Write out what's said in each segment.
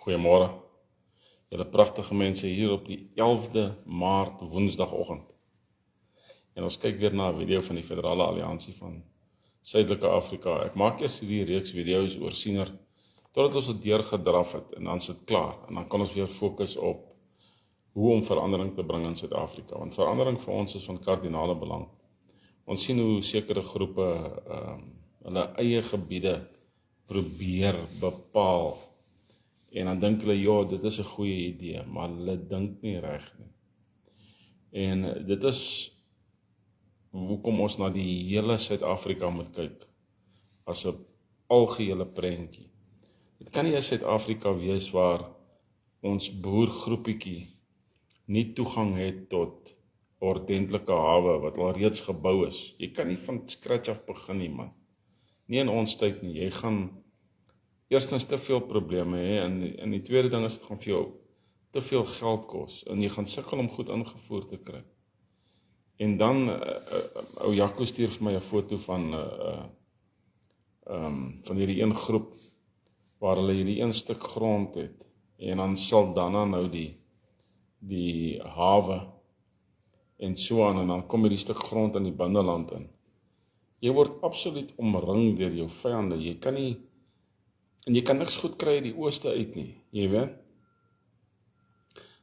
Goeiemôre, julle pragtige mense hier op die 11de Maart woensdagoggend. En ons kyk weer na 'n video van die Federale Alliansie van Suidelike Afrika. Ek maak eers hierdie reeks video's oor siener totdat ons dit deurgedraf het en dan is dit klaar. En dan kan ons weer fokus op hoe om verandering te bring in Suid-Afrika. Want verandering vir ons is van kardinale belang. Ons sien hoe sekere groepe hulle eie gebiede probeer bepaal. En dan dink hulle, ja, dit is 'n goeie idee, maar hulle dink nie reg nie. En dit is hoekom ons na die hele Suid-Afrika moet kyk, as 'n algehele prentjie. Dit kan nie 'n Suid-Afrika wees waar ons boergroepietjie nie toegang het tot ordentlike hawe, wat al reeds gebou is. Jy kan nie van scratch af begin nie, man. Nie in ons tyd nie, jy gaan eerstens te veel probleme hê, en die tweede ding is, dit gaan vir jou te veel geld kos, en jy gaan sukkel om goed ingevoer te kry. En dan, ou Jaco stuur vir my 'n foto van hierdie een groep, waar hulle hierdie een stuk grond het, en dan Saldanha nou die hawe, en so aan, en dan kom hierdie stuk grond in die binneland in. Jy word absoluut omring deur jou vyande, jy kan nie, en jy kan niks goed kry uit die ooste uit nie, jy weet.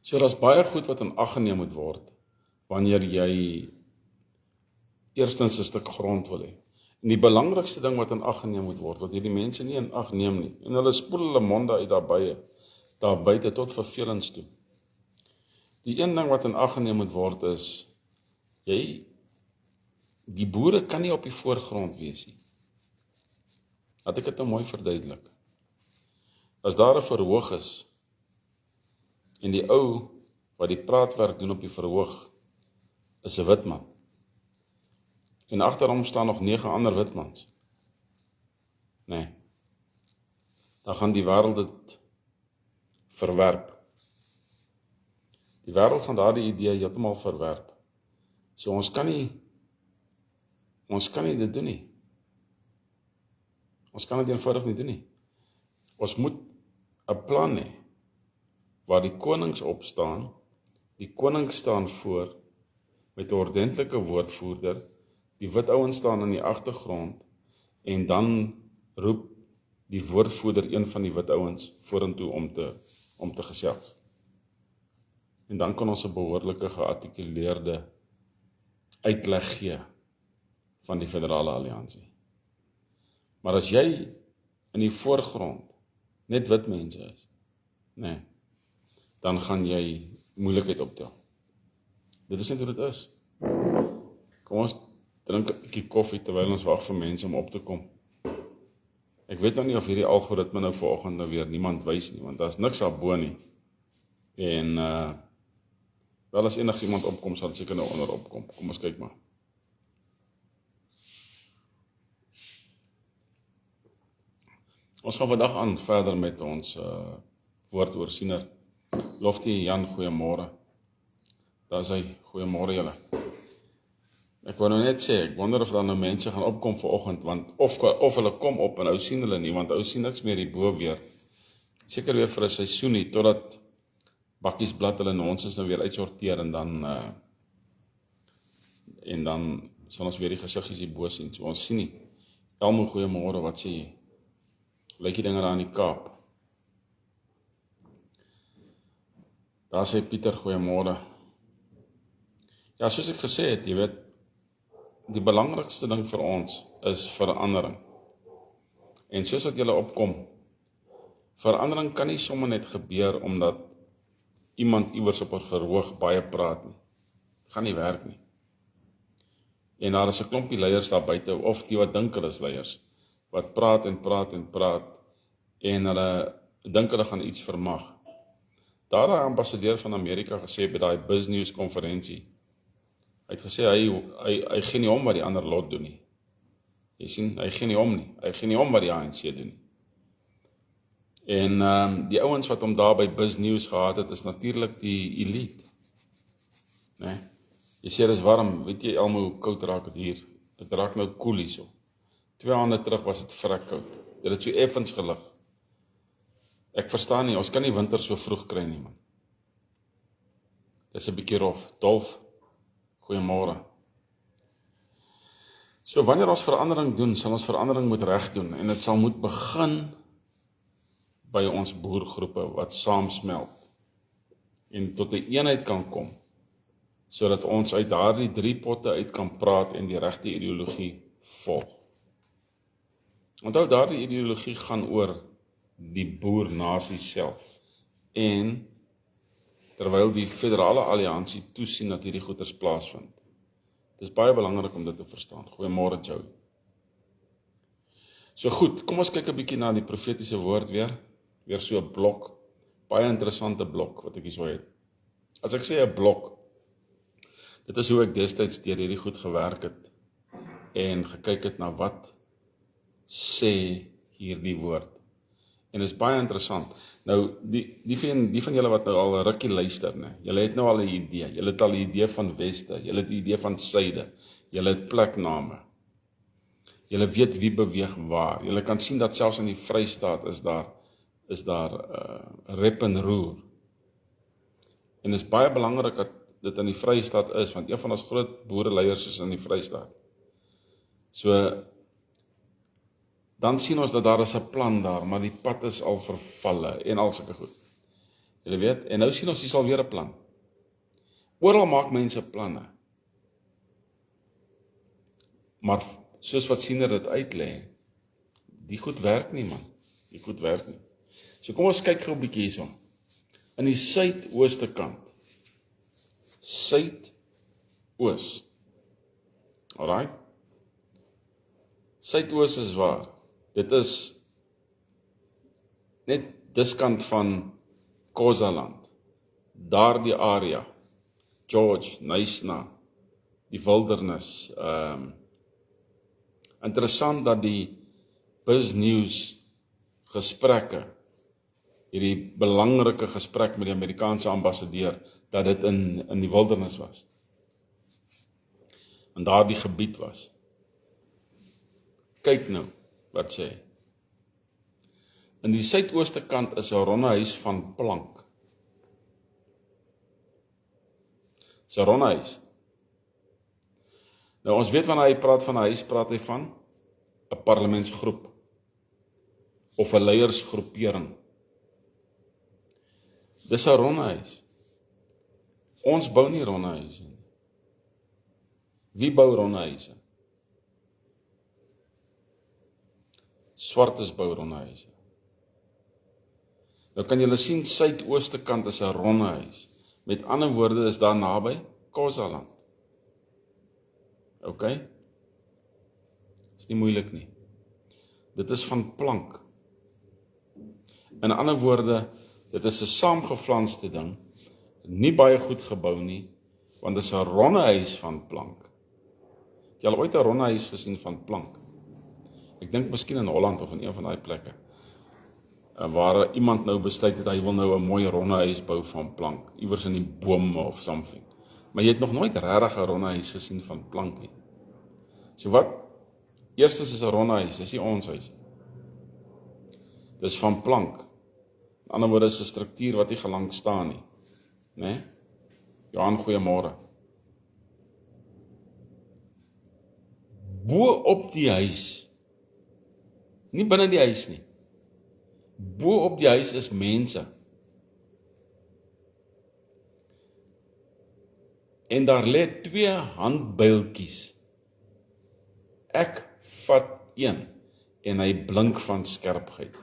So daar's baie goed wat in ag geneem moet word, wanneer jy eerstens 'n stuk grond wil hê. En die belangrikste ding wat in ag geneem moet word, wat hierdie mense nie in ag neem nie, en hulle spoel hulle monde uit daar buite tot vervelings toe. Die een ding wat in ag geneem moet word is, die boere kan nie op die voorgrond wees nie. Laat ek dit nou mooi verduidelik. As daar 'n verhoog is, en die ou wat die praatwerk doen op die verhoog, is 'n wit man. En agter hom staan nog 9 ander wit mans. Nee. Dan gaan die wêreld dit verwerp. Die wêreld gaan daardie idee heeltemal verwerp. So ons kan nie dit doen nie. Ons kan dit eenvoudig nie doen nie. Ons moet 'n plan hê, waar die konings opstaan, die koning staan voor, met 'n ordentlike woordvoerder, die wit ouens staan in die agtergrond, en dan roep die woordvoerder een van die wit ouens vorentoe om te gesels. En dan kan ons 'n behoorlike geartikuleerde uitleg gee van die Federale Alliansie. Maar as jy in die voorgrond net wit mense is, nee, dan gaan jy moeilikheid optel. Dit is net hoe dit is. Kom ons drink 'n bietjie koffie terwyl ons wag vir mense om op te kom. Ek weet nou nie of hierdie algoritme nou vanoggend nou weer niemand wys nie, want daar's niks daarbo nie. En wel as enigiemand opkom, sal seker nou onder opkom. Kom ons kyk maar. Ons gaan vandag aan verder met ons woord oor siener. Lofty Jan, goeiemôre. Daar is hy, goeiemôre julle. Ek wou nou net sê, ek wonder of daar nou mense gaan opkom vanoggend, want of hulle kom op en ou sien hulle nie, want ou sien niks meer hierbo weer. Seker weer vir 'n seisoen nie, totdat bakkies blad hulle nonsens nou weer uitsorteer, en dan sal ons weer die gesiggies hierbo sien. So ons sien nie. Elmo, goeiemôre, wat sê jy? Lyk die dinge daar in die Kaap? Daar sê Pieter, goeiemôre. Ja, soos ek gesê het, jy weet, die belangrikste ding vir ons is verandering. En soos wat julle opkom, verandering kan nie sommer net gebeur omdat iemand iewers op 'n verhoog baie praat nie. Gaan nie werk nie. En daar is 'n klompie leiers daar buite, of die wat dink hulle is leiers, wat praat en praat en praat, en hulle dink hulle gaan iets vermag. Daar het die ambassadeur van Amerika gesê by daai BizNews konferensie, hy het gesê, hy gee nie om wat die ander lot doen nie. Jy sien, hy gee nie om nie. Hy gee nie om wat die ANC doen nie. En die ouens wat hom daar by BizNews gehad het, is natuurlik die elite. Nee. Jy sê, dis warm, weet jy almal hoe koud raak het hier? Dit raak nou koel hierso. 2 maande terug was dit vrek koud. Dit het so effens gelig. Ek verstaan nie, ons kan nie winter so vroeg kry nie, man. Dis 'n bietjie rof. Dolf, goeiemôre. So wanneer ons verandering doen, sal ons verandering moet reg doen en dit sal moet begin by ons boergroepe wat saamsmelt en tot 'n eenheid kan kom, sodat ons uit daardie 3 potte uit kan praat en die regte ideologie volg. Onthou, daardie ideologie gaan oor die boernasie self en terwyl die federale alliansie toesien dat hierdie goeders plaasvind. Dit is baie belangrik om dit te verstaan. Goeiemôre, Joey. So goed, kom ons kyk 'n bietjie na die profetiese woord weer so 'n blok, baie interessante blok wat ek hier so het. As ek sê 'n blok, dit is hoe ek destyds deur hierdie goed gewerk het en gekyk het na wat sê hierdie woord. En is baie interessant. Nou, die van julle wat nou al 'n rukkie luister, né? Julle het nou al 'n idee. Julle het al 'n idee van Weste, julle het 'n idee van Suide, julle het plekname. Julle weet wie beweeg waar. Julle kan sien dat selfs in die Vrystaat is daar rep en roer. En is baie belangrik dat dit in die Vrystaat is, want een van ons groot boereleiers is in die Vrystaat. So dan sien ons dat daar is 'n plan daar, maar die pad is al vervalle en al sulke goed. Julle weet, en nou sien ons hier sal weer 'n plan. Oral maak mense planne. Maar soos wat siener dit uitlê, die goed werk nie, man. Die goed werk nie. So kom ons kyk gou 'n bietjie hierson. In die suidooste kant. Suidoos. Alright? Suidoos is waar. Dit is net diskant van Khozaland, daardie area, George, Knysna, die wildernis. Interessant dat die BizNews gesprekke, hierdie belangrike gesprek met die Amerikaanse ambassadeur, dat dit in die wildernis was. In daardie gebied was. Kyk nou, wat sê hy? In die suidooste kant is 'n ronde huis van plank. Dis 'n ronde huis. Nou ons weet wanneer hy praat van 'n huis, praat hy van 'n parlementsgroep of 'n leiersgroepering. Dis 'n ronde huis. Ons bou nie ronde huise nie. Wie bou ronde huise? Swartes bou ronde huise. Nou kan julle sien, suidooste kant is 'n ronde huis. Met ander woorde is daar naby Khozaland. OK? Is nie moeilik nie. Dit is van plank. In ander woorde, dit is 'n saamgeflanste ding, nie baie goed gebou nie, want dit is 'n ronde huis van plank. Het jy al ooit 'n ronde huis gesien van plank? Ek dink miskien in Holland of in een van daai plekke, waar iemand nou besluit het, hy wil nou 'n mooi ronde huis bou van plank, iewers in die bome of something. Maar jy het nog nooit regtig 'n ronde huis gesien van plank nie. So wat? Eerstens is 'n ronde huis, dis nie ons huis. Dis van plank. In ander woorde is 'n struktuur wat nie gelang staan nie. Né? Johan, goeiemôre. Bo op die huis, nie binne die huis nie. Bo op die huis is mense. En daar lê 2 handbuiltjies. Ek vat een en hy blink van skerpheid.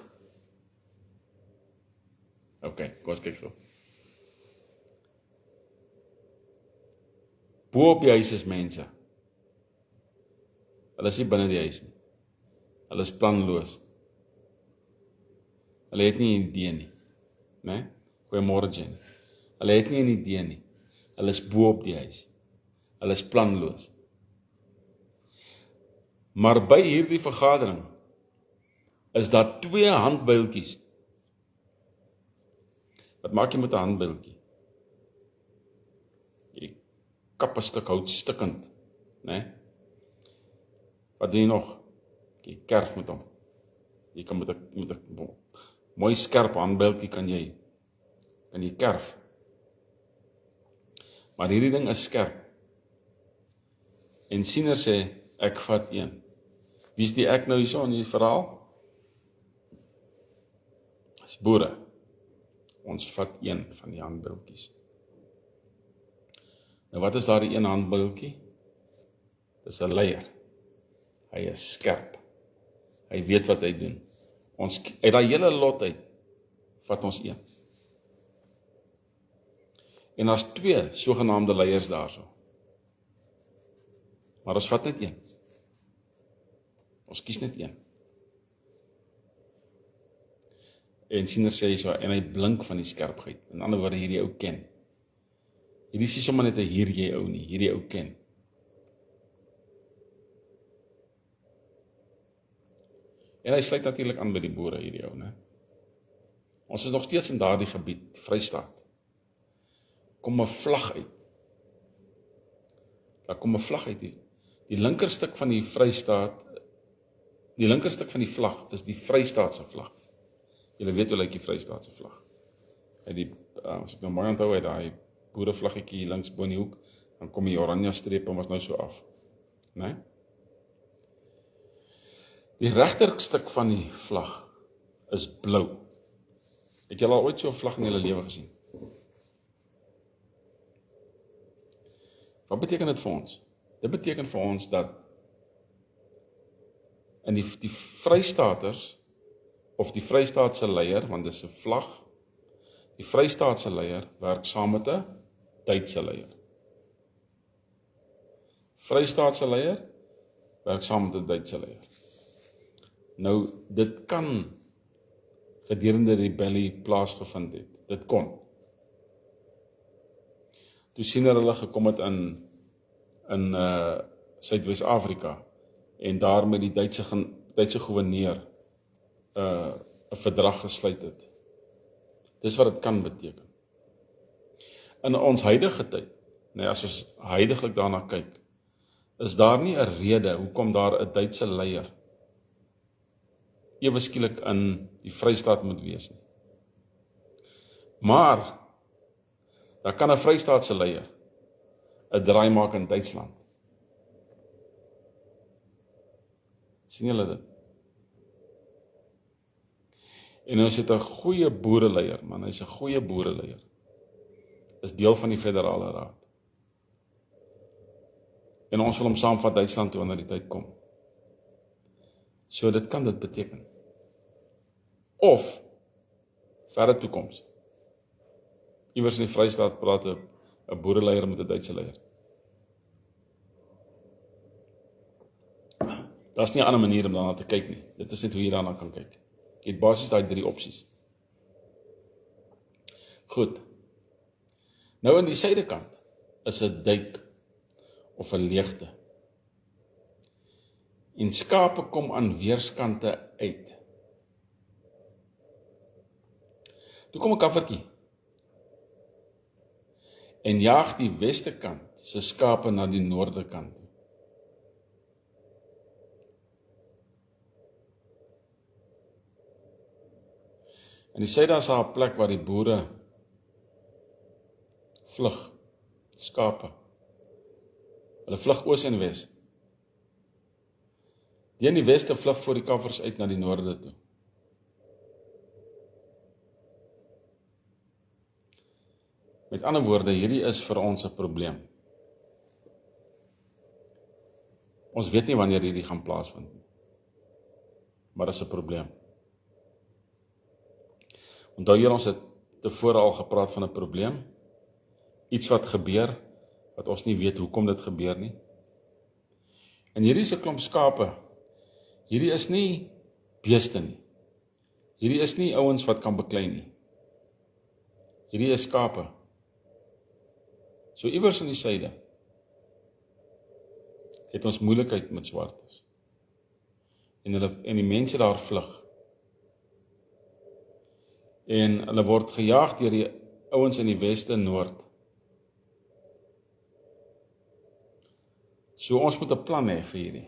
OK, kom ons kyk gou. Bo op die huis is mense. Hulle is nie binne die huis nie. Hulle is planloos. Hulle het nie 'n idee nie. Né? Goeiemôre Jen. Hulle het nie 'n idee nie. Hulle is bo op die huis. Hulle is planloos. Maar by hierdie vergadering is daar 2 handbuiltjies. Wat maak jy met 'n handbuiltjie? Jy kap 'n stuk hout stikkend, né? Wat doen jy nog? Jy kerf met hom. Jy kan met 'n mooi skerp handbeltjie kan jy kerf. Maar hierdie ding is skerp. En Siener sê, ek vat een. Wie is die ek nou hierso in die verhaal? Dis boere. Ons vat een van die handbeltjies. Nou wat is daar die een handbeltjie? Dis 'n leier. Hy is skerp. Hy weet wat hy doen. Ons uit daai hele lot uit vat ons een. En daar's 2 sogenaamde leiers daarso. Maar ons vat net een. Ons kies net een. En Siener sê so, en hy blink van die skerpheid. In ander woorde, hierdie ou ken. Hierdie is nie sommer net 'n hier jy ou nie, hierdie ou ken. En hy sluit natuurlik aan by die boere hierdie ou, né? Ons is nog steeds in daardie gebied, die Vrystaat. Kom 'n vlag uit. Daar kom 'n vlag uit. Die linkerstuk van die Vrystaat, die linkerstuk van die vlag is die Vrystaatse vlag. Julle weet hoe lyk die Vrystaatse vlag. As ek nou mooi onthou, uit daai boerevlaggetjie hier links bo in die hoek, dan kom die oranje strepe mos nou so af, né? Die regterstuk van die vlag is blou. Het julle al ooit so 'n vlag in julle lewe gesien? Wat beteken dit vir ons? Dit beteken vir ons dat in die Vrystaaters, of die Vrystaatse leier, want dit is 'n vlag, die Vrystaatse leier werk saam met 'n Duitse leier. Vrystaatse leier werk saam met 'n Duitse leier. Nou, dit kan gedurende die rebellie plaasgevind het. Dit kon. Toe Siener hulle gekom het in Suidwes-Afrika en daar met die Duitse gouverneur 'n verdrag gesluit het. Dis wat dit kan beteken. In ons huidige tyd, as ons huidiglik daarna kyk, is daar nie 'n rede hoekom daar 'n Duitse leier ewe skielik in die Vrystaat moet wees nie. Maar daar kan 'n Vrystaatse leier 'n draai maak in Duitsland. Sien julle dit? En ons het 'n goeie boereleier, man, hy's 'n goeie boereleier. Is deel van die federale raad. En ons wil hom saamvat Duitsland toe wanneer die tyd kom. So dit kan dit beteken. Of verre toekoms. Iewers in die Vrystaat praat 'n boereleier met 'n Duitse leier. Daar's nie 'n ander manier om daarna te kyk nie. Dit is net hoe jy daarna kan kyk. Jy het basies daai 3 opsies. Goed. Nou aan die suidekant is 'n duik of 'n leegte. En skape kom aan weerskante uit. Toe kom 'n kaffertjie en jaag die westekant se skape na die noordekant toe. In die suide is daar 'n plek waar die boere vlug, skape. Hulle vlug oos en wes. Die in die weste vlug voor die kaffers uit na die noorde toe. Met ander woorde, hierdie is vir ons 'n probleem. Ons weet nie wanneer hierdie gaan plaasvind nie. Maar dit is 'n probleem. Onthou julle, ons het tevore al gepraat van 'n probleem. Iets wat gebeur, wat ons nie weet hoekom dit gebeur nie. En hierdie is 'n klomp skape. Hierdie is nie beeste nie. Hierdie is nie ouens wat kan beklei nie. Hierdie is skape. So iewers in die suide het ons moeilikheid met swartes. En die mense daar vlug. En hulle word gejaag deur die ouens in die weste en noord. So ons moet 'n plan hê vir hierdie.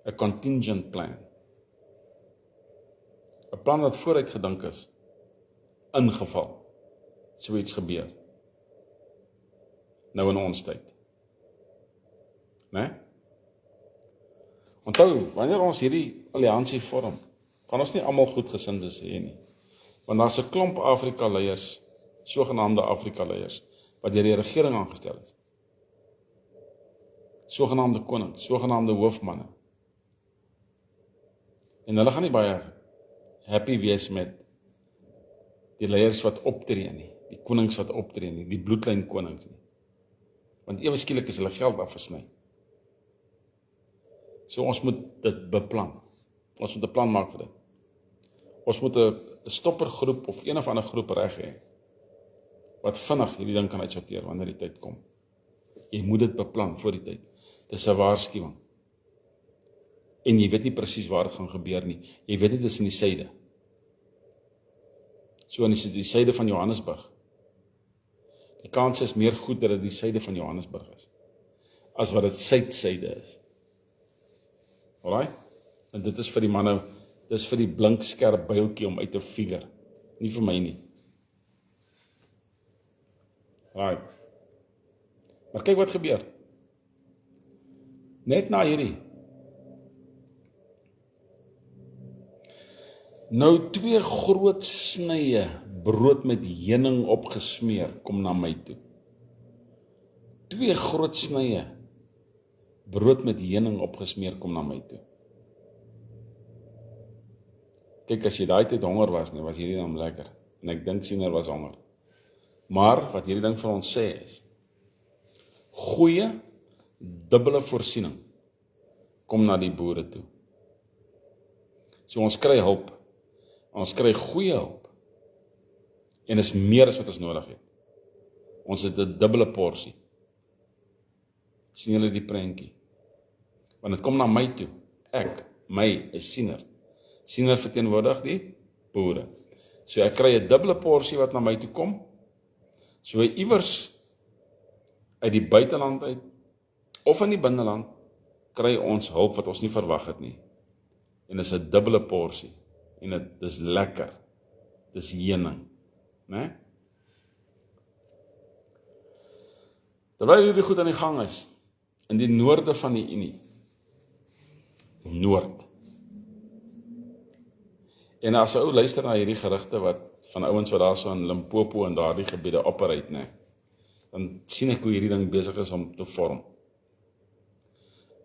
'n contingent plan. 'n 'n plan wat vooruit gedink is, in geval so iets gebeur. Nou in ons tyd. Né? Onthou, wanneer ons hierdie alliansie vorm, gaan ons nie almal goedgesindes hê nie. Want daar's 'n klomp Afrika-leiers, sogenaamde Afrika-leiers, wat deur die regering aangestel is. Sogenaamde konings, sogenaamde hoofmanne. En hulle gaan nie baie happy wees met die leiers wat optree nie, die konings wat optree nie, die bloedlyn konings nie. Want ewe skielik is hulle geld afgesny. So ons moet dit beplan. Ons moet 'n plan maak vir dit. Ons moet 'n stoppergroep of een of ander groep reg hê, wat vinnig hierdie ding kan uitsorteer wanneer die tyd kom. Jy moet dit beplan voor die tyd. Dis 'n waarskuwing. En jy weet nie presies waar dit gaan gebeur nie. Jy weet nie dis in die suide. So in die suide van Johannesburg. Die kans is meer goed dat dit die suide van Johannesburg is, as wat dit suid-suide is. Alright? En dit is vir die manne, dis vir die blink skerp byltjie om uit te figure. Nie vir my nie. Alright. Maar kyk wat gebeur. Net na hierdie. Nou 2 groot snye brood met heuning opgesmeer kom na my toe. 2 groot snye brood met heuning opgesmeer kom na my toe. Kyk, as jy daai tyd honger was hierdie dan lekker. En ek dink Siener was honger. Maar wat hierdie ding vir ons sê is, goeie, dubbele voorsiening kom na die boere toe. So ons kry hulp. Ons kry goeie hulp. En is meer as wat ons nodig het. Ons het 'n dubbele porsie. Sien julle die prentjie? Want dit kom na my toe. My is Siener. Siener verteenwoordig die boere. So ek kry 'n dubbele porsie wat na my toe kom. So iewers uit die buiteland uit, of in die binneland, kry ons hulp wat ons nie verwag het nie. En dis 'n dubbele porsie. En dit is lekker. Dis heuning, né? Terwyl hierdie goed aan die gang is, in die noorde van die Unie, noord. En as ou luister na hierdie gerugte wat van ouens wat daar so in Limpopo en daardie gebiede operate, né, dan sien ek hoe hierdie ding besig is om te vorm.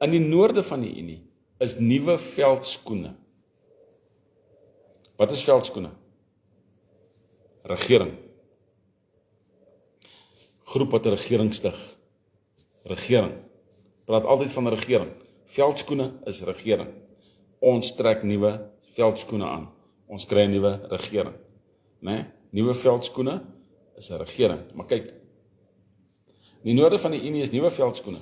In die noorde van die Unie is nuwe veldskoene. Wat is veldskoene? Regering. Groep wat 'n regering stig. Regering. Praat altyd van 'n regering. Veldskoene is regering. Ons trek nuwe veldskoene aan. Ons kry 'n nuwe regering. Né? Nuwe veldskoene is 'n regering. Maar kyk, in die noorde van die Unie is nuwe veldskoene.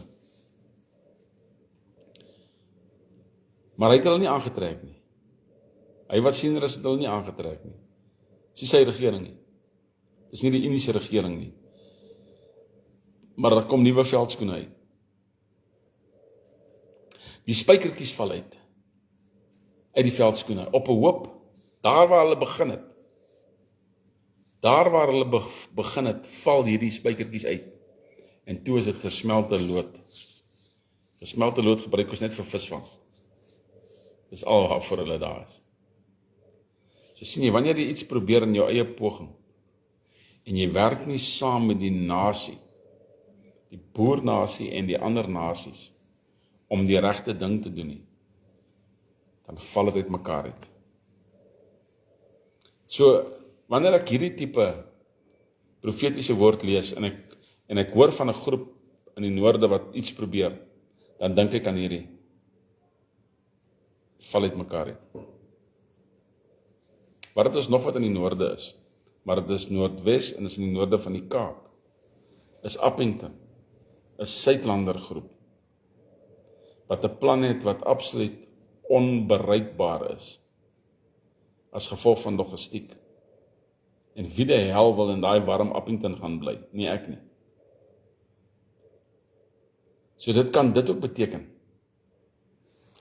Maar hy het hulle nie aangetrek nie. Hy wat Siener is, het hulle nie aangetrek nie. Dis nie sy regering nie. Dis nie die Unie se regering nie. Maar daar kom nuwe veldskoene uit. Die spykertjies val uit die veldskoene, op 'n hoop, daar waar hulle begin het. Daar waar hulle begin het, val hierdie spykertjies uit. En toe is dit gesmelte lood. Gesmelte lood gebruik ons net vir visvang. Dis al waarvoor hulle daar is. So sien jy, wanneer jy iets probeer in jou eie poging, en jy werk nie saam met die nasie, die boernasie en die ander nasies, om die regte ding te doen nie, dan val dit uit mekaar uit. So, wanneer ek hierdie tipe profetiese woord lees, en ek hoor van 'n groep in die noorde wat iets probeer, dan dink ek aan hierdie, val uit mekaar uit. Maar dit is nog wat in die noorde is, maar dit is Noordwes en is in die noorde van die Kaap, is Appington, 'n Suidlander groep, wat 'n plan het wat absoluut onbereikbaar is, as gevolg van logistiek. En wie die hel wil in daai warm Appington gaan bly? Nie ek nie. So dit kan dit ook beteken.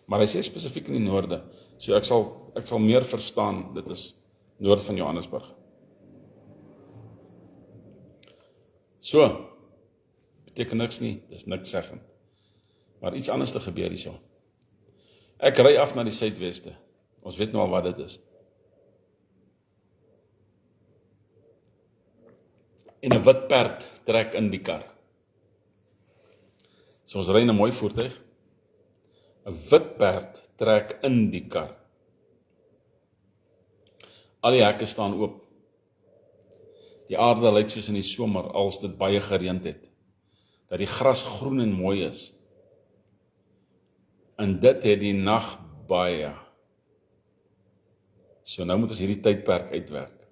Maar hy sê spesifiek in die noorde, so ek sal meer verstaan, dit is noord van Johannesburg. So, beteken niks nie, dis niks seggend. Maar iets anders te gebeur hierso. Ek ry af na die suidweste, ons weet nou al wat dit is. En 'n wit perd trek in die kar. So ons ry in 'n mooi voertuig. 'n Wit perd trek in die kar. Al die hekke staan oop. Die aarde lyk soos in die somer als dit baie gereend het. Dat die gras groen en mooi is. En dit het die nag baie. So nou moet ons hierdie tydperk uitwerk.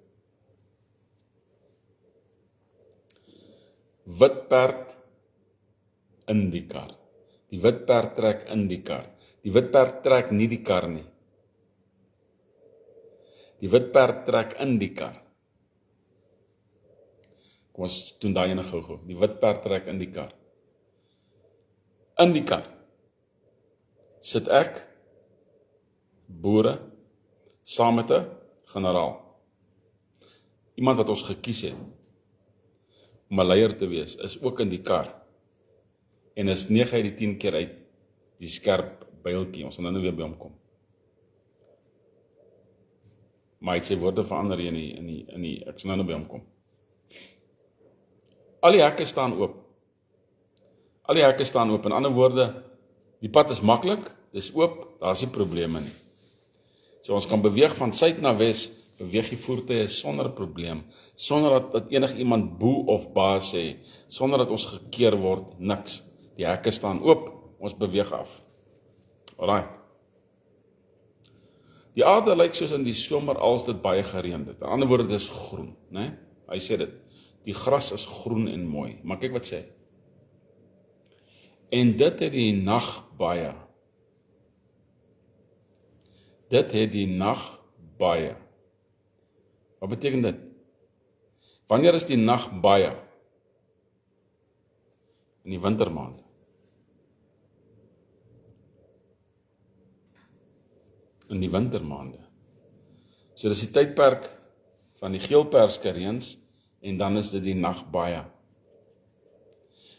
Wit perd in die kar. Die wit perd trek in die kar. Die wit perd trek nie die kar nie. Die wit perd trek in die kar. Kom ons doen daai ene gou-gou. Die wit perd trek in die kar. In die kar sit ek, boere, saam met 'n generaal. Iemand wat ons gekies het om 'n leier te wees, is ook in die kar. En is 9 uit die 10 keer uit die skerp byltjie. Ons gaan nou weer by hom kom. Maar hy het sy woorde verander hier in die ek sal nou by hom kom. Al die hekke staan oop. Al die hekke staan oop. In ander woorde, die pad is maklik, dis oop, daar is nie probleme nie. So ons kan beweeg van suid na wes, beweeg die voertuie sonder probleem, sonder dat enigiemand boe of ba sê, sonder dat ons gekeer word, niks. Die hekke staan oop, ons beweeg af. Alright. Die aarde lyk soos in die somer als dit baie gereend het. In ander woorde, dis groen, né? Hy sê dit. Die gras is groen en mooi. Maar kyk wat sê hy. En dit het die nag baie. Dit het die nag baie. Wat beteken dit? Wanneer is die nag baie? In die wintermaande. In die wintermaande. So dis die tydperk van die geelperske reëns en dan is dit die nag baie.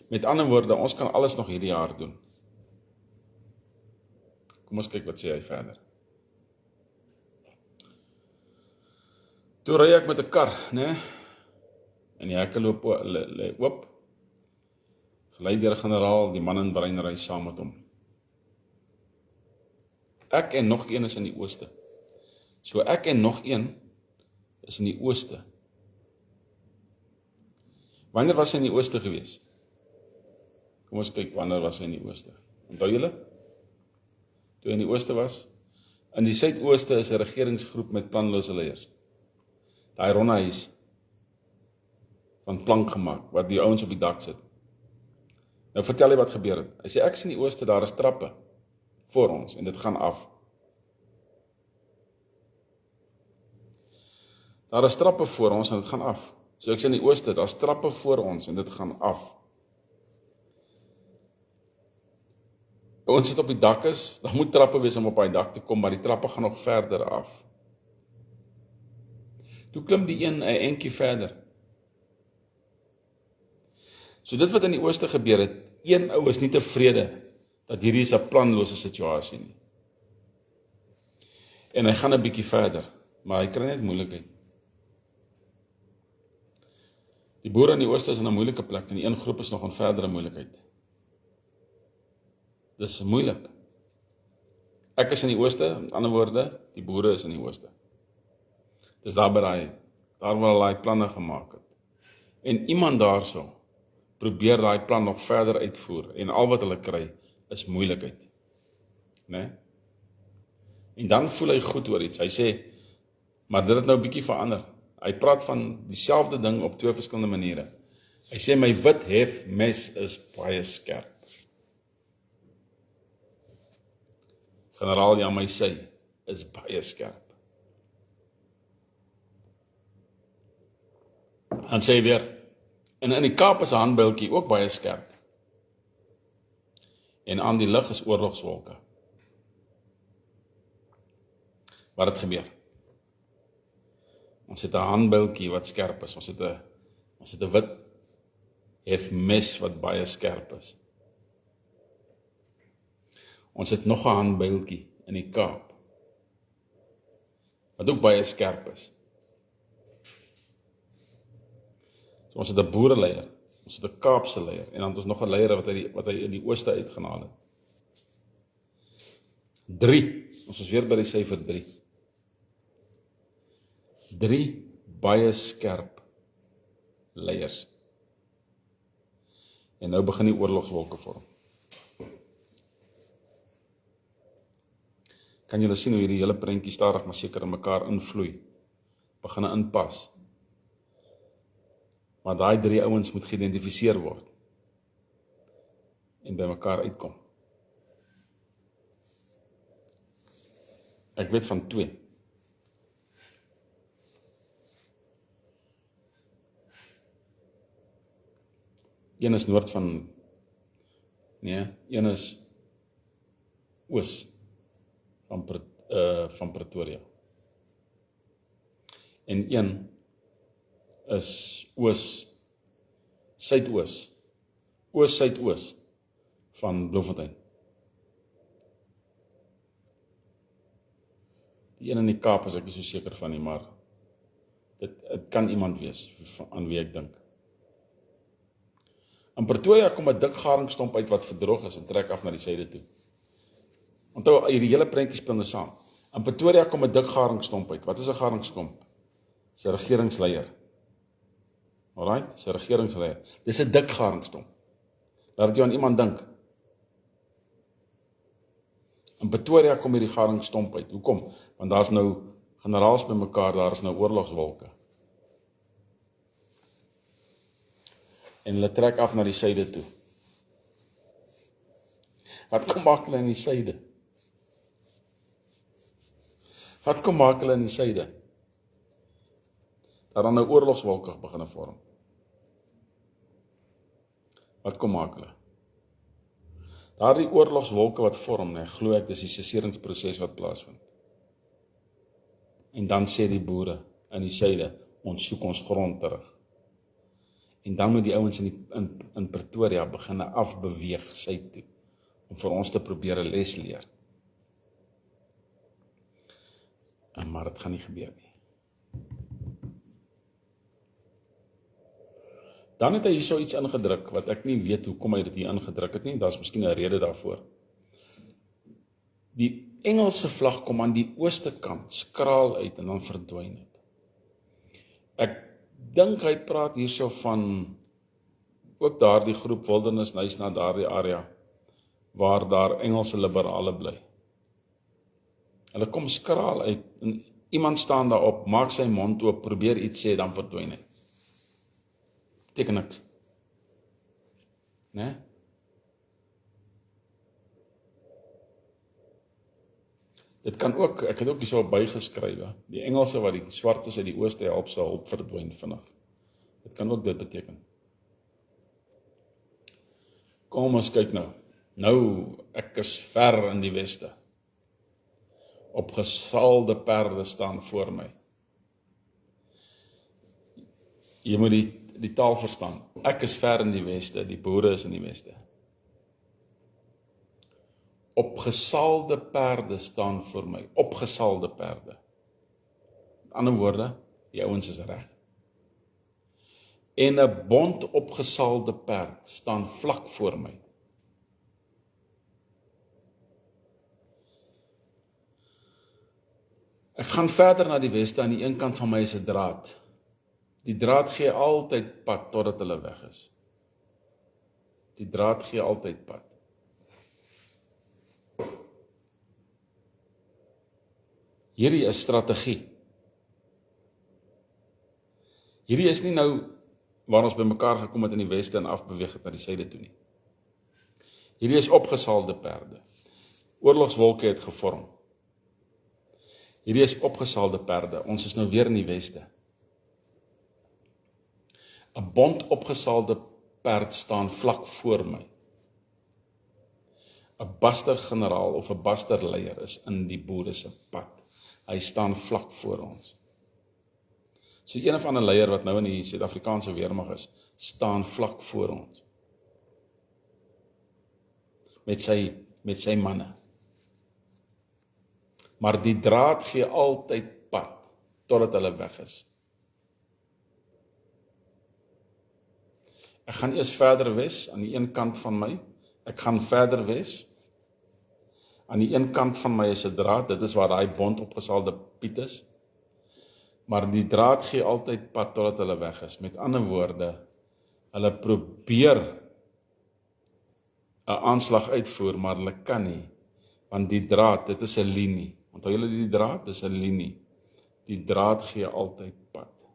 Met ander woorde, ons kan alles nog hierdie jaar doen. Kom ons kyk wat sê hy verder. Toe ry ek met 'n kar, né? En die hekke loop oop. Gelei deur 'n generaal, die man in bruin ry saam met hom. Ek en nog een is in die ooste. So ek en nog een is in die ooste. Wanneer was hy in die ooste gewees? Kom ons kyk, wanneer was hy in die ooste? Onthou julle? Toe hy in die ooste was? In die suidooste is 'n regeringsgroep met planlose leiers. Daai ronde huis van plank gemaak, wat die ouens op die dak sit. Nou vertel hy wat gebeur het. Hy sê, ek is in die ooste, daar is trappe voor ons, en dit gaan af. Daar is trappe voor ons, en dit gaan af. So ek is in die ooste, daar is trappe voor ons, en dit gaan af. Ons sit op die dak is, dan moet trappe wees om op die dak te kom, maar die trappe gaan nog verder af. Toe klim die een 'n entjie verder. So dit wat in die ooste gebeur het, een ou is nie tevrede dat hierdie is 'n planlose situasie nie. En hy gaan 'n bietjie verder, maar hy kry net moeilikheid. Die boere in die ooste is in 'n moeilike plek en die een groep is nog in verdere moeilikheid. Dis moeilik. Ek is in die ooste, met ander woorde, die boere is in die ooste. Dis daar waar hy planne gemaak het. En iemand daarso probeer daai plan nog verder uitvoer en al wat hulle kry is moeilikheid. Né? En dan voel hy goed oor iets. Hy sê, maar dit het nou 'n bietjie verander. Hy praat van dieselfde ding op 2 verskillende maniere. Hy sê, my wit hefmes is baie skerp. Generaal Jamaisei is baie skerp. Dan sê hy weer, en in die Kaap is 'n handbuiltjie ook baie skerp. En aan die lug is oorlogswolke. wat het gebeur? Ons het 'n handbyltjie wat skerp is. Ons het 'n wit hefmes wat baie skerp is. Ons het nog 'n handbyltjie in die Kaap wat ook baie skerp is. So ons het 'n boereleier, ons het 'n Kaapse leier en dan het ons nog 'n leier wat hy in die ooste uitgehaal het. 3, ons is weer by die syfer 3. 3 baie skerp leiers. En nou begin die oorlogswolke vorm. Kan julle sien hoe hierdie hele prentjie stadig maar seker in mekaar invloei, begin inpas. Maar daai 3 ouens moet geïdentifiseer word en by mekaar uitkom. Ek weet van 2. Een is noord van, een is oos van Pretoria. En een is suidoos van Bloemfontein. Die een in die Kaap is ek nie so seker van nie, maar dit kan iemand wees aan wie ek dink. In Pretoria kom 'n dik garingstomp uit wat verdroog is en trek af na die suide toe. Onthou, hierdie hele prentjie speel nou saam. In Pretoria kom 'n dik garingstomp uit. Wat is 'n garingstomp? Dis 'n regeringsleier. Alright, dis 'n regeringsleier. Dis 'n dik garingstomp. Laat jy aan iemand dink. In Pretoria kom hierdie garingstomp uit. Hoekom? Want daar's nou generaals by mekaar, daar is nou oorlogswolke. En hulle trek af na die suide toe. Wat kom maak hulle in die suide? Wat kom maak hulle in die suide? Daar dan nou oorlogswolke begin vorm. Wat kom maak hulle? Daardie oorlogswolke wat vorm, glo ek, dis die sesseringsproses wat plaasvind. En dan sê die boere in die suide, ons soek ons grond terug. En dan moet die ouens in Pretoria begin afbeweeg suid toe, om vir ons te probeer 'n les leer. Maar dit gaan nie gebeur nie. Dan het hy hierso iets ingedruk, wat ek nie weet hoekom hy dit hier ingedruk het nie, daar is miskien 'n rede daarvoor. Die Engelse vlag kom aan die ooste kant, skraal uit en dan verdwyn het. Ek dink hy praat hierso van ook daardie groep Wilderness Nice na daardie area, waar daar Engelse liberale bly. Hulle kom skraal uit, en iemand staan daarop, maak sy mond oop, probeer iets sê, dan verdwyn hy. Beteken niks. Né? Dit kan ook, ek het ook hierso bygeskrywe, die Engelse wat die swartes uit die ooste help, sal hulp verdwyn vinnig. Dit kan ook dit beteken. Kom ons kyk nou. Nou, ek is ver in die weste. Op gesaalde perde staan voor my. Jy moet die taal verstaan. Ek is ver in die weste, die boere is in die weste. Opgesaalde perde staan voor my. Opgesaalde perde. In ander woorde, die ouens is reg. En 'n bont opgesaalde perd staan vlak voor my. Ek gaan verder na die weste, aan die een kant van my is 'n draad. Die draad gee altyd pad totdat hulle weg is. Die draad gee altyd pad. Hierdie is strategie. Hierdie is nie nou waar ons by mekaar gekom het in die weste en afbeweeg het na die suide toe nie. Hierdie is opgesaalde perde. Oorlogswolke het gevorm. Hierdie is opgesaalde perde. Ons is nou weer in die weste. 'n bont opgesaalde perd staan vlak voor my. 'n bastergeneraal of 'n basterleier is in die boere se pad. Hy staan vlak voor ons. So een of ander leier wat nou in die Suid-Afrikaanse weermag is, staan vlak voor ons. Met sy manne. Maar die draad gee altyd pad, totdat hulle weg is. Ek gaan eers verder wes, aan die een kant van my. Ek gaan verder wes. Aan die een kant van my is 'n draad, dit is waar daai bont opgesaalde piet is. Maar die draad gee altyd pad totdat hulle weg is. Met ander woorde, hulle probeer 'n aanslag uitvoer, maar hulle kan nie. Want die draad, dit is 'n linie. Onthou julle die draad? Dit is 'n linie. Die draad gee altyd pad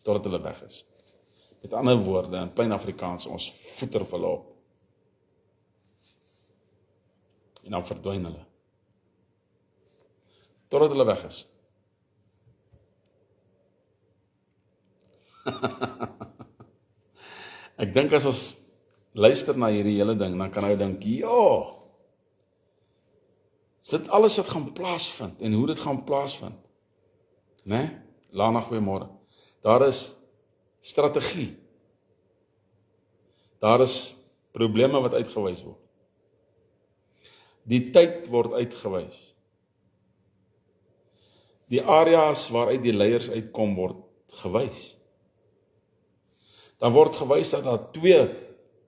totdat hulle weg is. Met ander woorde, in plain Afrikaans, ons voeter hulle op. En dan verdwyn hulle. Totdat hulle weg is. Ek dink as ons luister na hierdie hele ding, dan kan jy dink, ja, is dit alles wat gaan plaasvind, en hoe dit gaan plaasvind. Né? Lana, goeiemôre. Daar is strategie. Daar is probleme wat uitgewys word. Die tyd word uitgewys. Die areas waaruit die leiers uitkom word gewys. Daar word gewys dat daar 2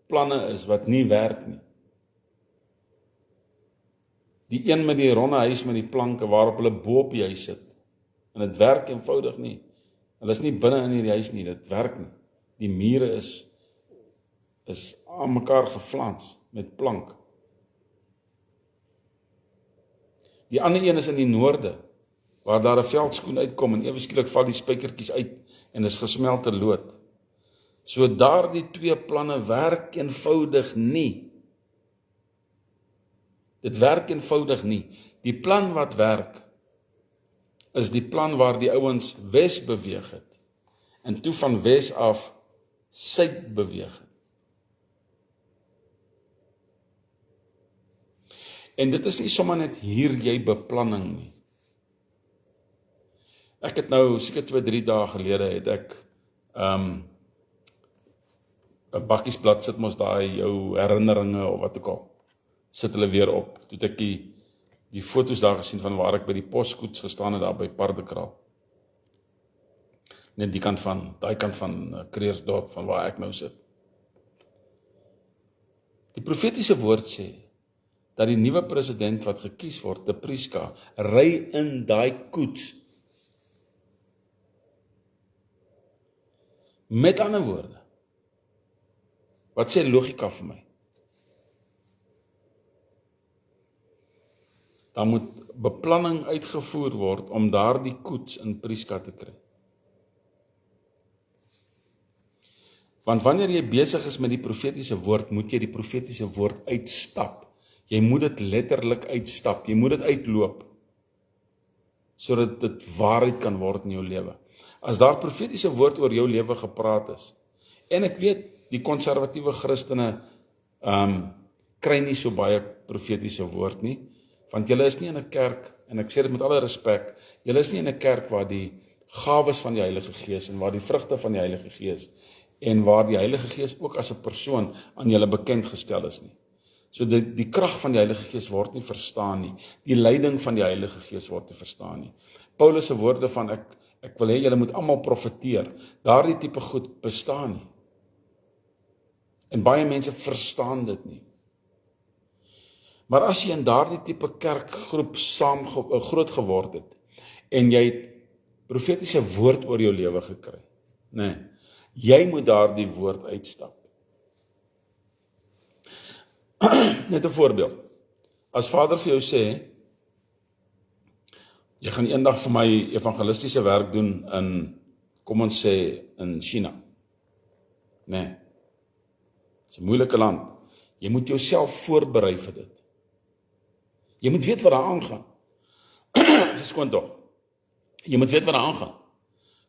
planne is wat nie werk nie. Die een met die ronde huis met die planke waarop hulle bo op die huis sit. En dit werk eenvoudig nie. Hulle is nie binne in hierdie huis nie, dit werk nie. Die mure is aan mekaar geflans met plank. Die ander een is in die noorde, waar daar 'n veldskoen uitkom en ewe skielik val die spykertjies uit en is gesmelte lood. So daardie 2 planne werk eenvoudig nie. Dit werk eenvoudig nie. Die plan wat werk, is die plan waar die ouens wes beweeg het, en toe van wes af suid beweeg het. En dit is nie sommer net hier jy beplanning nie. Ek het nou, seker 2-3 dae gelede, het ek 'n bakkiesblad sit mos daai jou herinneringe of wat ook al, sit hulle weer op. Toe het ek die foto's daar gesien van waar ek by die poskoets gestaan het daar by Paardekraal. Net daai kant van Kreersdorp, van waar ek nou sit. Die profetiese woord sê, dat die nuwe president wat gekies word, die Priska, ry in daai koets. Met ander woorde, wat sê logika vir my? Dan moet beplanning uitgevoer word om daardie koets in Priska te kry. Want wanneer jy besig is met die profetiese woord, moet jy die profetiese woord uitstap. Jy moet dit letterlik uitstap, jy moet dit uitloop, sodat dit waarheid kan word in jou lewe. As daar profetiese woord oor jou lewe gepraat is, en ek weet, die konservatiewe Christene kry nie so baie profetiese woord nie, want julle is nie in 'n kerk, en ek sê dit met alle respek, julle is nie in 'n kerk waar die gawes van die Heilige Gees, en waar die vrugte van die Heilige Gees, en waar die Heilige Gees ook as 'n persoon aan julle bekend gestel is nie. So die krag van die Heilige Gees word nie verstaan nie. Die leiding van die Heilige Gees word nie verstaan nie. Paulus se woorde van ek wil hê julle moet almal profeteer. Daardie tipe goed bestaan nie. En baie mense verstaan dit nie. Maar as jy in daardie tipe kerkgroep groot geword het, en jy het profetiese woord oor jou lewe gekry, nee, jy moet daardie woord uitstap. Net 'n voorbeeld. As Vader vir jou sê, jy gaan eendag vir my evangelistiese werk doen in, kom ons sê, in China. Nee. Dit is 'n moeilike land. Jy moet jouself voorberei vir dit. Jy moet weet wat daar aangaan. Verskoon tog. Jy moet weet wat daar aangaan.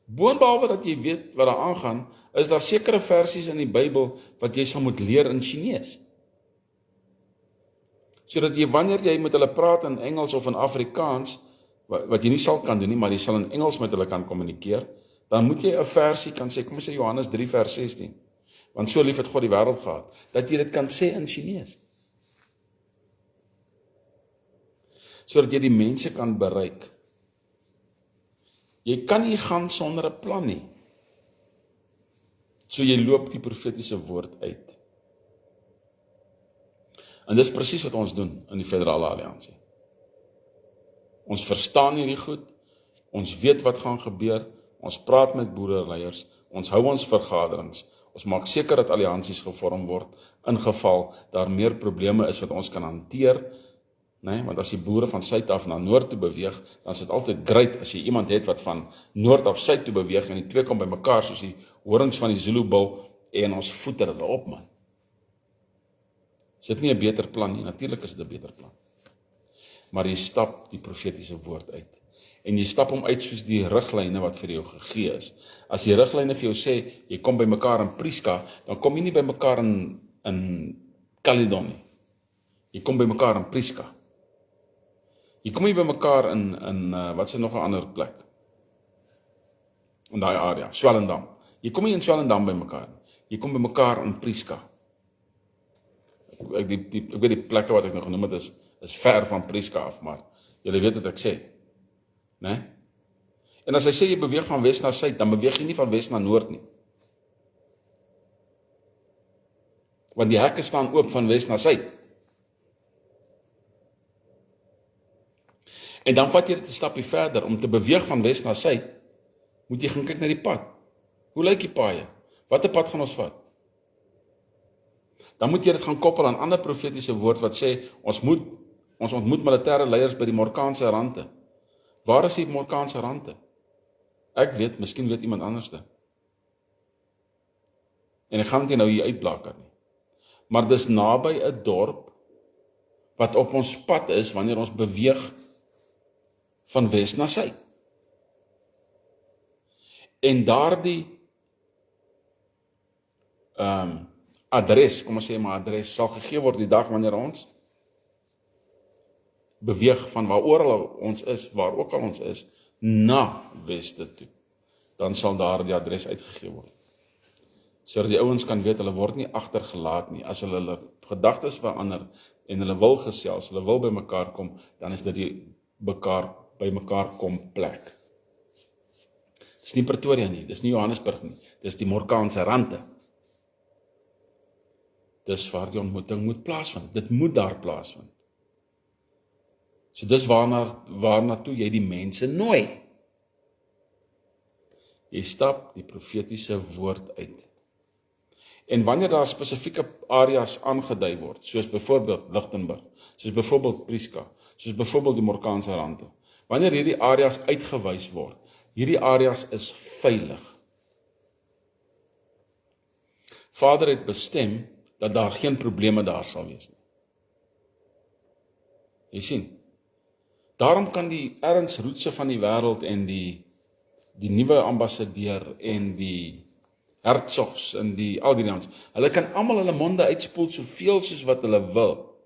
Boonbehalwe dat jy weet wat daar aangaan, is daar sekere versies in die Bybel wat jy sal moet leer in Chinees. Sodat jy, wanneer jy met hulle praat in Engels of in Afrikaans, wat jy nie sal kan doen nie, maar jy sal in Engels met hulle kan kommunikeer, dan moet jy 'n versie kan sê, kom ons sê Johannes 3 vers 16, want so lief het God die wêreld gehad, dat jy dit kan sê in Chinese, sodat jy die mense kan bereik. Jy kan nie gaan sonder 'n plan nie, so jy loop die profetiese woord uit. En dis presies wat ons doen in die Federale Alliansie. Ons verstaan hierdie goed, ons weet wat gaan gebeur, ons praat met boereleiers, ons hou ons vergaderings, ons maak seker dat alliansies gevorm word, in geval daar meer probleme is wat ons kan hanteer, nee, want as die boere van suid af na noord toe beweeg, dan is dit altyd great as jy iemand het wat van noord af suid toe beweeg, en die twee kom by mekaar soos die horings van die Zulu-bul, en ons voeter hulle op, man. Is dit nie 'n beter plan nie? Natuurlik is dit 'n beter plan. Maar jy stap die profetiese woord uit. En jy stap hom uit soos die riglyne wat vir jou gegee is. As die riglyne vir jou sê, jy kom by mekaar in Priska, dan kom jy nie by mekaar in Caledon nie. Jy kom by mekaar in Priska. Jy kom nie by mekaar in wat is nog 'n ander plek? In daai area, Swellendam. Jy kom nie in Swellendam by mekaar nie. Jy kom by mekaar in Priska. Ek weet die plekke wat ek nou genoem het is ver van Priska af, maar julle weet wat ek sê. Né? En as hy sê jy beweeg van wes na suid, dan beweeg jy nie van wes na noord nie. Want die hekke staan oop van wes na suid. En dan vat jy dit 'n stapie verder, om te beweeg van wes na suid, moet jy gaan kyk na die pad. Hoe lyk die paaie? Watter pad gaan ons vat? Dan moet jy dit gaan koppel aan ander profetiese woord wat sê, ons ontmoet militêre leiers by die Morkaanse rande. Waar is die Morkaanse rande? Ek weet, miskien weet iemand anderste. En ek gaan dit nie nou hier uitblaker nie. Maar dis naby 'n dorp, wat op ons pad is, wanneer ons beweeg van wes na suid. En daardie adres, kom ons sê maar adres, sal gegee word die dag wanneer ons beweeg van waar ook al ons is, na weste toe. Dan sal daar die adres uitgegee word. Sodat die ouens kan weet, hulle word nie agtergelaat nie. As hulle gedagtes verander en hulle wil gesels, hulle wil by mekaar kom, dan is dit die by mekaar kom plek. Dis nie Pretoria nie, dis nie Johannesburg nie, dis die Morkaanse rande. Dis waar die ontmoeting moet plaasvind. Dit moet daar plaasvind. So dis waarna toe jy die mense nooi. Jy stap die profetiese woord uit. En wanneer daar spesifieke areas aangedui word, soos byvoorbeeld Lichtenburg, soos byvoorbeeld Priska, soos byvoorbeeld die Morkaanse rande, wanneer hierdie areas uitgewys word, hierdie areas is veilig. Vader het bestem dat daar geen probleme daar sal wees nie. Jy sien, daarom kan die Ernst Roetse van die wêreld en die nuwe ambassadeur en die Herzogs en die Algerians, hulle kan almal hulle monde uitspoel soveel soos wat hulle wil.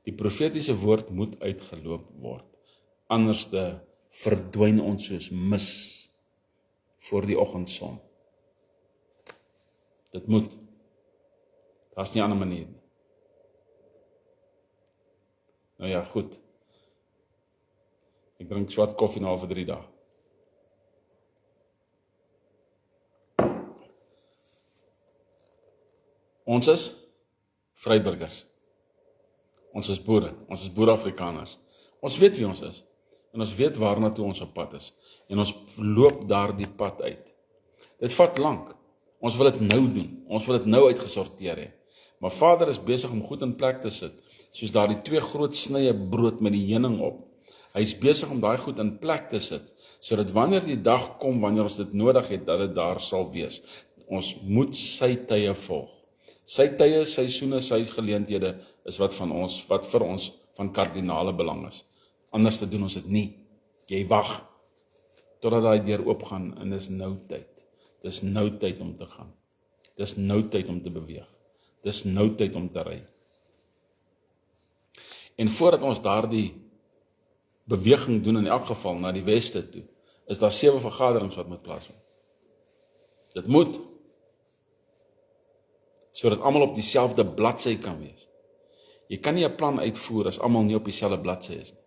Die profetiese woord moet uitgeloop word. Anderste verdwyn ons soos mis voor die oggendson. Dit moet. Daar's nie 'n ander manier nie. Nou ja, goed. Ek drink swart koffie nou al vir 3 dae. Ons is vryburgers. Ons is boere. Ons is boer-Afrikaners. Ons weet wie ons is. En ons weet waarna toe ons op pad is. En ons loop daar die pad uit. Dit vat lank. Ons wil dit nou doen. Ons wil dit nou uitgesorteer hê. Maar Vader is besig om goed in plek te sit. Soos daar die 2 groot snye brood met die heuning op. Hy is besig om daai goed in plek te sit, sodat wanneer die dag kom, wanneer ons dit nodig het, dat dit daar sal wees. Ons moet sy tye volg. Sy tye, seisoene, sy geleenthede is wat vir ons van kardinale belang is. Anders te doen ons dit nie. Jy wag totdat daai deur oopgaan en dis nou tyd. Dis nou tyd om te gaan. Dis nou tyd om te beweeg. Dis nou tyd om te ry. En voordat ons daardie beweging doen in elk geval na die weste toe, is daar 7 vergaderings wat moet plaasvind. Dit moet, sodat almal op dieselfde bladsy kan wees. Jy kan nie 'n plan uitvoer as almal nie op dieselfde bladsy is nie.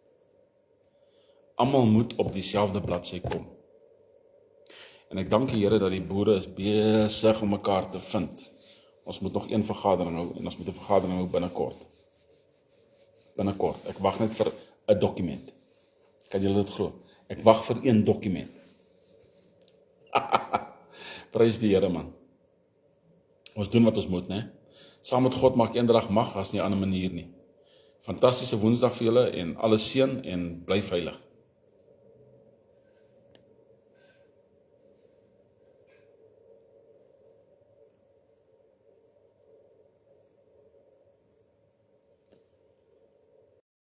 Almal moet op dieselfde bladsy kom. En ek dank die Here dat die boere is besig om mekaar te vind. Ons moet nog een vergadering hou, en ons moet 'n vergadering hou binnekort. Binnekort. Ek wag net vir 'n dokument. Kan julle dit glo? Ek wag vir een dokument. Prys die Here, man. Ons doen wat ons moet, né? Saam met God maak eendag mag, as nie 'n ander manier nie. Fantastiese Woensdag vir julle en alles seën en bly veilig.